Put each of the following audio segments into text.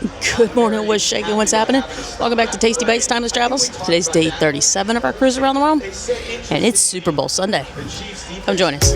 Good morning, what's shaking, what's happening? Welcome back to Tasty Bites, Timeless Travels. Today's day 37 of our cruise around the world, and it's Super Bowl Sunday. Come join us.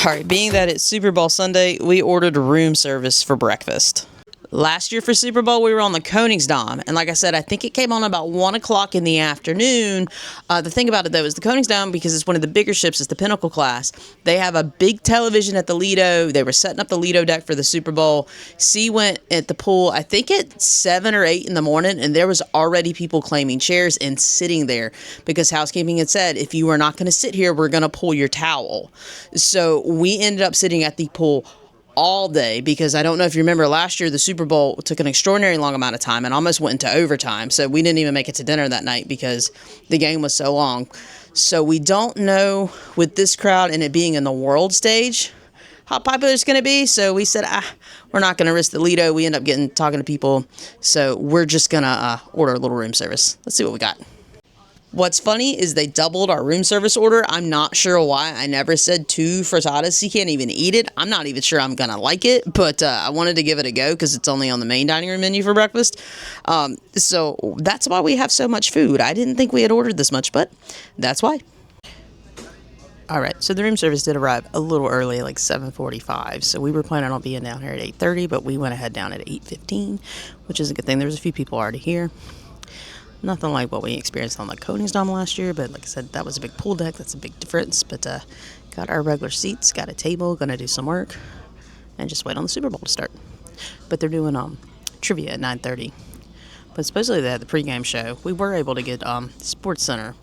All right, being that it's Super Bowl Sunday, we ordered room service for breakfast. Last year for Super Bowl, we were on the Koningsdam, and like I said, I think it came on about 1 o'clock in the afternoon. The thing about it, though, is the Koningsdam, because it's one of the bigger ships, it's the Pinnacle class, they have a big television at the Lido. They were setting up the Lido deck for the Super Bowl. C went at the pool, I think at 7 or 8 in the morning, and there was already people claiming chairs and sitting there because housekeeping had said, if you are not going to sit here, we're going to pull your towel. So we ended up sitting at the pool all day, because I don't know if you remember last year, the Super Bowl took an extraordinary long amount of time and almost went into overtime. So we didn't even make it to dinner that night because the game was so long. So we don't know with this crowd and it being in the world stage how popular it's going to be. So we said, we're not going to risk the Lido. We end up talking to people. So we're just going to order a little room service. Let's see what we got. What's funny is they doubled our room service order. I'm not sure why. I never said 2 frittatas. You can't even eat it. I'm not even sure I'm going to like it, but I wanted to give it a go because it's only on the main dining room menu for breakfast. So that's why we have so much food. I didn't think we had ordered this much, but that's why. All right, so the room service did arrive a little early, like 7:45. So we were planning on being down here at 8:30, but we went ahead down at 8:15, which is a good thing. There was a few people already here. Nothing like what we experienced on the Koningsdam last year, but like I said, that was a big pool deck. That's a big difference. But got our regular seats, got a table, gonna do some work, and just wait on the Super Bowl to start. But they're doing trivia at 9:30. But supposedly they had the pregame show. We were able to get Sports Center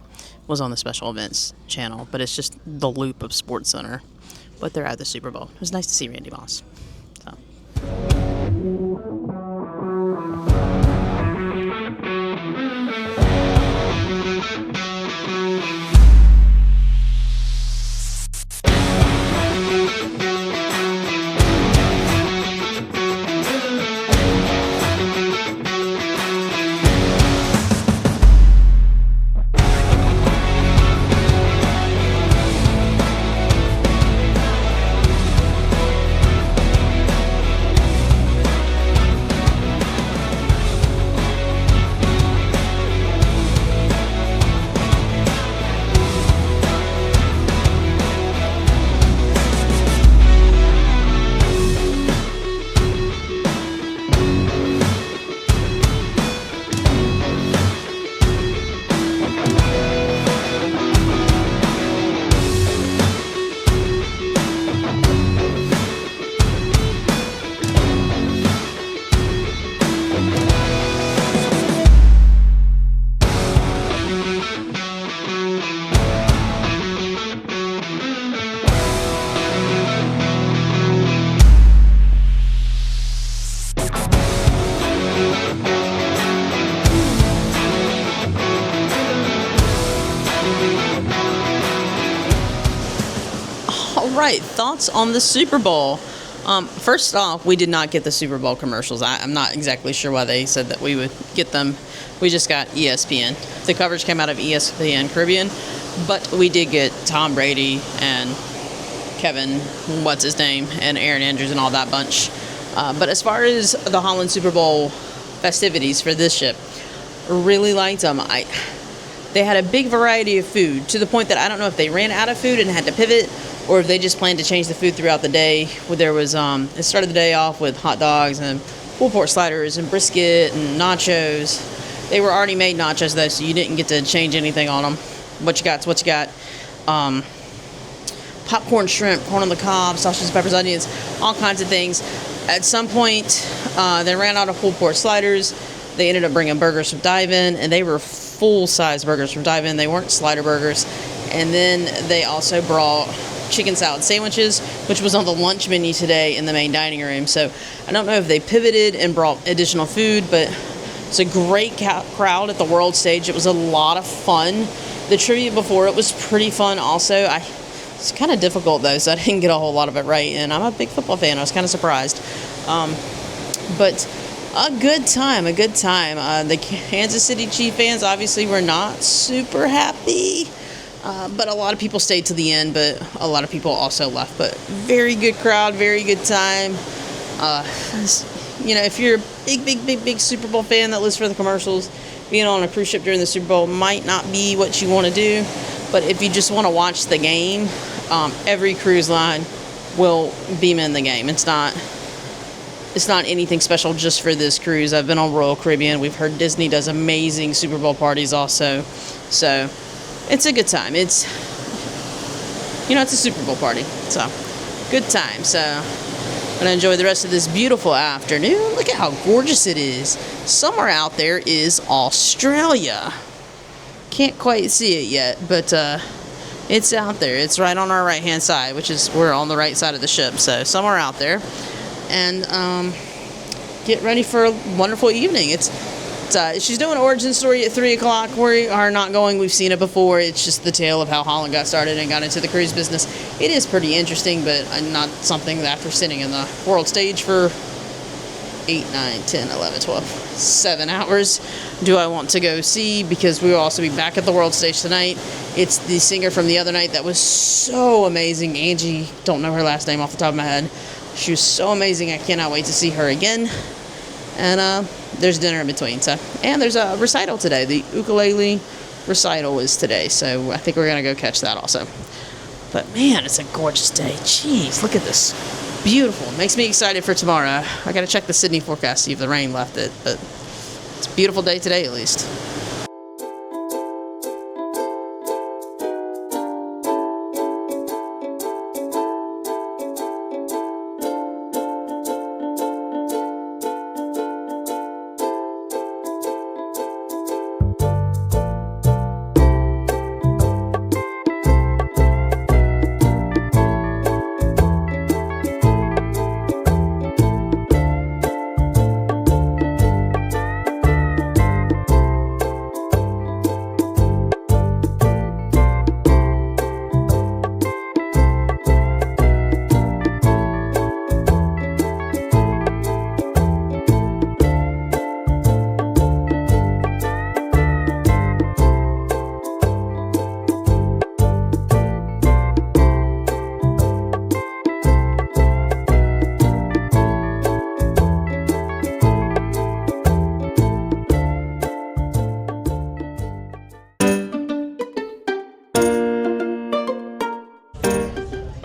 was on the special events channel, but it's just the loop of Sports Center. But they're at the Super Bowl. It was nice to see Randy Moss. So. Right, thoughts on the Super Bowl. First off, we did not get the Super Bowl commercials. I'm not exactly sure why they said that we would get them. We just got ESPN. The coverage came out of ESPN Caribbean, but we did get Tom Brady and Kevin, what's his name, and Aaron Andrews and all that bunch. But as far as the Holland Super Bowl festivities for this ship, really liked them. They had a big variety of food, to the point that I don't know if they ran out of food and had to pivot, or if they just planned to change the food throughout the day. There was, it started the day off with hot dogs and pulled pork sliders and brisket and nachos. They were already made nachos though, so you didn't get to change anything on them. What you got's what you got. Popcorn shrimp, corn on the cob, sausages, peppers, onions, all kinds of things. At some point, they ran out of pulled pork sliders. They ended up bringing burgers from Dive-In, and they were full-size burgers from Dive-In. They weren't slider burgers. And then they also brought chicken salad sandwiches, which was on the lunch menu today in the main dining room. So I don't know if they pivoted and brought additional food, but it's a great crowd at the world stage. It was a lot of fun. The trivia before it was pretty fun also. It's kind of difficult though, so I didn't get a whole lot of it right, and I'm a big football fan. I was kind of surprised. But a good time. The Kansas City Chiefs fans obviously were not super happy. But a lot of people stayed to the end, but a lot of people also left. But very good crowd, very good time. If you're a big Super Bowl fan that lives for the commercials, being on a cruise ship during the Super Bowl might not be what you want to do. But if you just want to watch the game, every cruise line will beam in the game. It's not anything special just for this cruise. I've been on Royal Caribbean. We've heard Disney does amazing Super Bowl parties also. So it's a good time. It's a Super Bowl party. So good time. So I'm going to enjoy the rest of this beautiful afternoon. Look at how gorgeous it is. Somewhere out there is Australia. Can't quite see it yet, but it's out there. It's right on our right-hand side, which is we're on the right side of the ship. So somewhere out there. And get ready for a wonderful evening. She's doing an origin story at 3 o'clock. We are not going. We've seen it before. It's just the tale of how Holland got started and got into the cruise business. It is pretty interesting, but not something that after sitting in the world stage for 8, 9, 10, 11, 12, 7 hours do I want to go see, because we will also be back at the world stage tonight. It's the singer from the other night that was so amazing. Angie, don't know her last name off the top of my head. She was so amazing. I cannot wait to see her again. And there's dinner in between. And there's a recital today. The ukulele recital is today. So I think we're going to go catch that also. But man, it's a gorgeous day. Jeez, look at this. Beautiful. Makes me excited for tomorrow. I got to check the Sydney forecast, see if the rain left it. But it's a beautiful day today at least.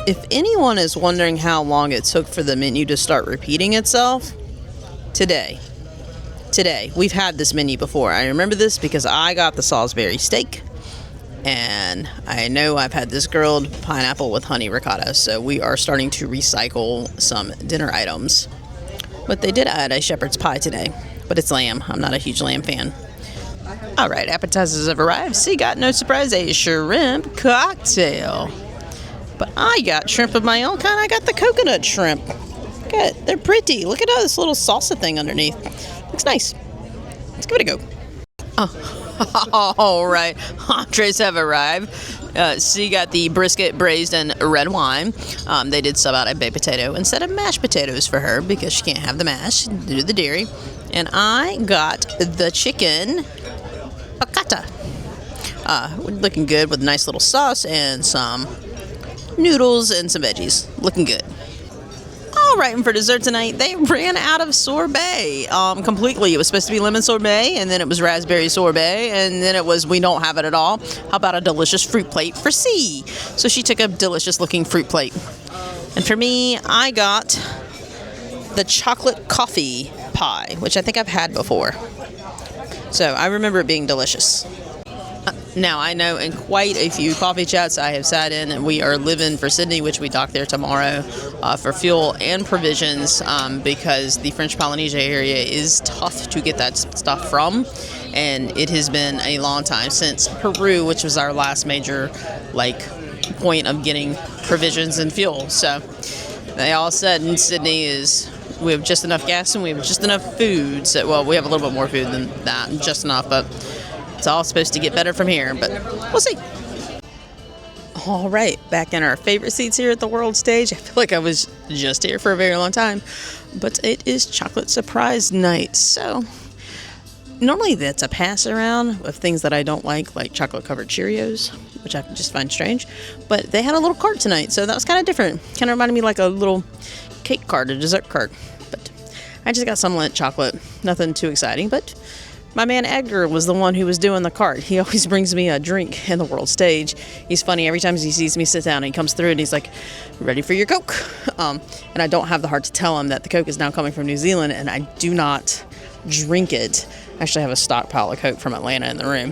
If anyone is wondering how long it took for the menu to start repeating itself, today. We've had this menu before. I remember this because I got the Salisbury steak, and I know I've had this grilled pineapple with honey ricotta, so we are starting to recycle some dinner items. But they did add a shepherd's pie today, but it's lamb. I'm not a huge lamb fan. All right, appetizers have arrived. So you got, no surprise, a shrimp cocktail. But I got shrimp of my own kind. I got the coconut shrimp. Good. They're pretty. Look at this little salsa thing underneath. Looks nice. Let's give it a go. Oh, all right. Entrees have arrived. So you got the brisket braised in red wine. They did sub out a baked potato instead of mashed potatoes for her because she can't have the mash due to the dairy. And I got the chicken piccata. Looking good with a nice little sauce and some noodles and some veggies. Looking good. All right, and for dessert tonight, they ran out of sorbet completely. It was supposed to be lemon sorbet, and then it was raspberry sorbet, and then it was we don't have it at all. How about a delicious fruit plate for C? So she took a delicious looking fruit plate. And for me, I got the chocolate coffee pie, which I think I've had before. So I remember it being delicious. Now, I know in quite a few coffee chats I have sat in, and we are living for Sydney, which we dock there tomorrow for fuel and provisions because the French Polynesia area is tough to get that stuff from, and it has been a long time since Peru, which was our last major point of getting provisions and fuel. So they all said in Sydney is we have just enough gas and we have just enough food. So, well, we have a little bit more food than that, just enough, but it's all supposed to get better from here, but we'll see. All right, back in our favorite seats here at the world stage. I feel like I was just here for a very long time, but it is chocolate surprise night. So normally that's a pass around of things that I don't like chocolate covered Cheerios, which I just find strange. But they had a little cart tonight, so that was kind of different. Kind of reminded me like a little cake cart, a dessert cart. But I just got some Lindt chocolate. Nothing too exciting, but my man Edgar was the one who was doing the cart. He always brings me a drink in the world stage. He's funny. Every time he sees me sit down, he comes through and he's like, ready for your Coke? And I don't have the heart to tell him that the Coke is now coming from New Zealand, and I do not drink it. I actually have a stockpile of Coke from Atlanta in the room.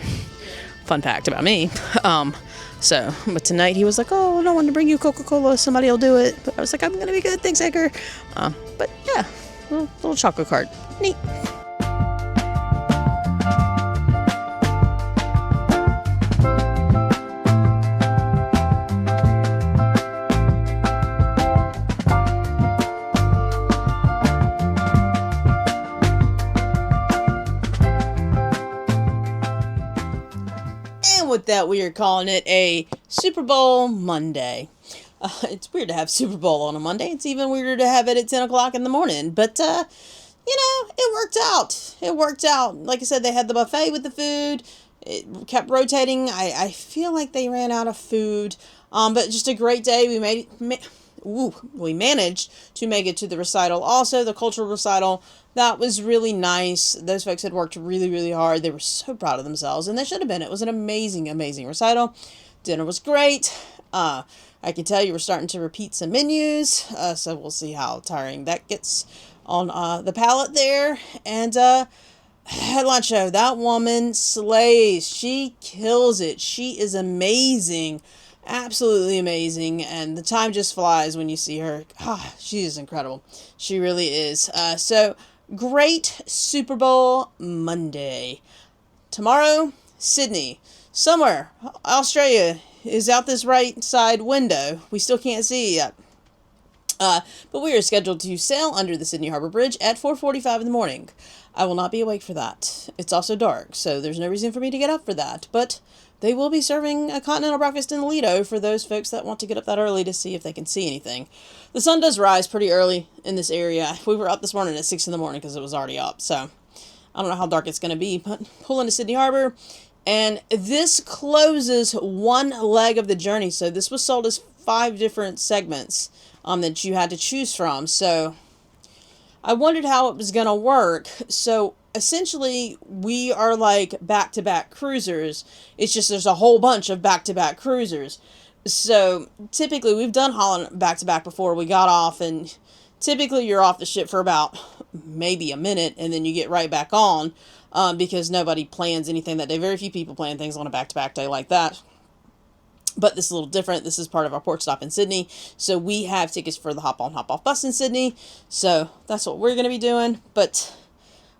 Fun fact about me. But tonight he was like, oh, no one to bring you Coca-Cola. Somebody will do it. But I was like, I'm going to be good. Thanks, Edgar. But yeah, little chocolate cart. Neat. With that, we are calling it a Super Bowl Monday. It's weird to have Super Bowl on a Monday. It's even weirder to have it at 10 o'clock in the morning. But, it worked out. It worked out. Like I said, they had the buffet with the food. It kept rotating. I feel like they ran out of food. But just a great day. We managed to make it to the recital. Also, the cultural recital, that was really nice. Those folks had worked really, really hard. They were so proud of themselves, and they should have been. It was an amazing, amazing recital. Dinner was great. I can tell you we're starting to repeat some menus, so we'll see how tiring that gets on the palate there. And headline show, that woman slays. She kills it. She is amazing. Absolutely amazing, and the time just flies when you see her. She is incredible. She really is. So great Super Bowl Monday. Tomorrow, Sydney. Somewhere, Australia is out this right side window. We still can't see it yet. But we are scheduled to sail under the Sydney Harbour Bridge at 4:45 in the morning. I will not be awake for that. It's also dark, so there's no reason for me to get up for that. But they will be serving a continental breakfast in the Lido for those folks that want to get up that early to see if they can see anything. The sun does rise pretty early in this area. We were up this morning at 6 in the morning because it was already up. So I don't know how dark it's going to be, but pull into Sydney Harbour. And this closes one leg of the journey. So this was sold as 5 different segments that you had to choose from. So I wondered how it was going to work. So essentially, we are like back-to-back cruisers. It's just there's a whole bunch of back-to-back cruisers. So typically, we've done Holland back-to-back before. We got off, and typically you're off the ship for about maybe a minute, and then you get right back on because nobody plans anything that day. Very few people plan things on a back-to-back day like that. But this is a little different. This is part of our port stop in Sydney. So we have tickets for the hop-on, hop-off bus in Sydney. So that's what we're going to be doing. But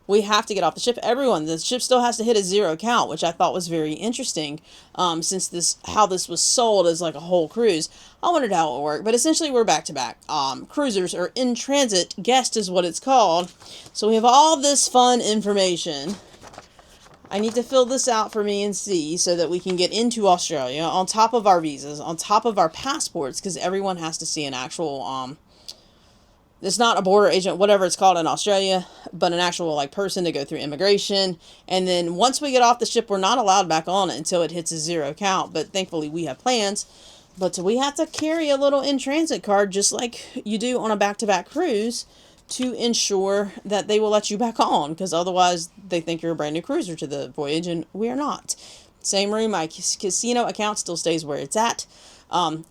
we have to get off the ship. The ship still has to hit a 0 count, which I thought was very interesting, since how this was sold as like a whole cruise. I wondered how it would work, but essentially we're back to back. Cruisers or in transit guest is what it's called. So we have all this fun information. I need to fill this out for me and see so that we can get into Australia on top of our visas, on top of our passports, because everyone has to see an actual it's not a border agent, whatever it's called in Australia, but an actual like person to go through immigration. And then once we get off the ship, we're not allowed back on it until it hits a 0 count. But thankfully we have plans. But we have to carry a little in-transit card just like you do on a back-to-back cruise to ensure that they will let you back on, because otherwise they think you're a brand new cruiser to the voyage, and we are not. Same room, my casino account still stays where it's at.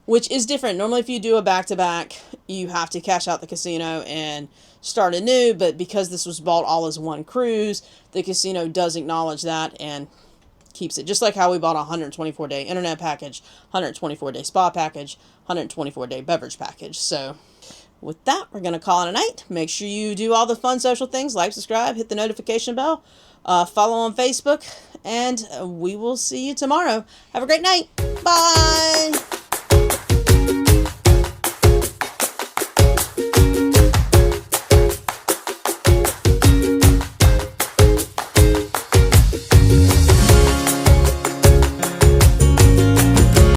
Which is different. Normally, if you do a back-to-back, you have to cash out the casino and start anew, but because this was bought all as one cruise, the casino does acknowledge that and keeps it. Just like how we bought a 124-day internet package, 124-day spa package, 124-day beverage package. So with that, we're going to call it a night. Make sure you do all the fun social things, like, subscribe, hit the notification bell, follow on Facebook, and we will see you tomorrow. Have a great night. Bye!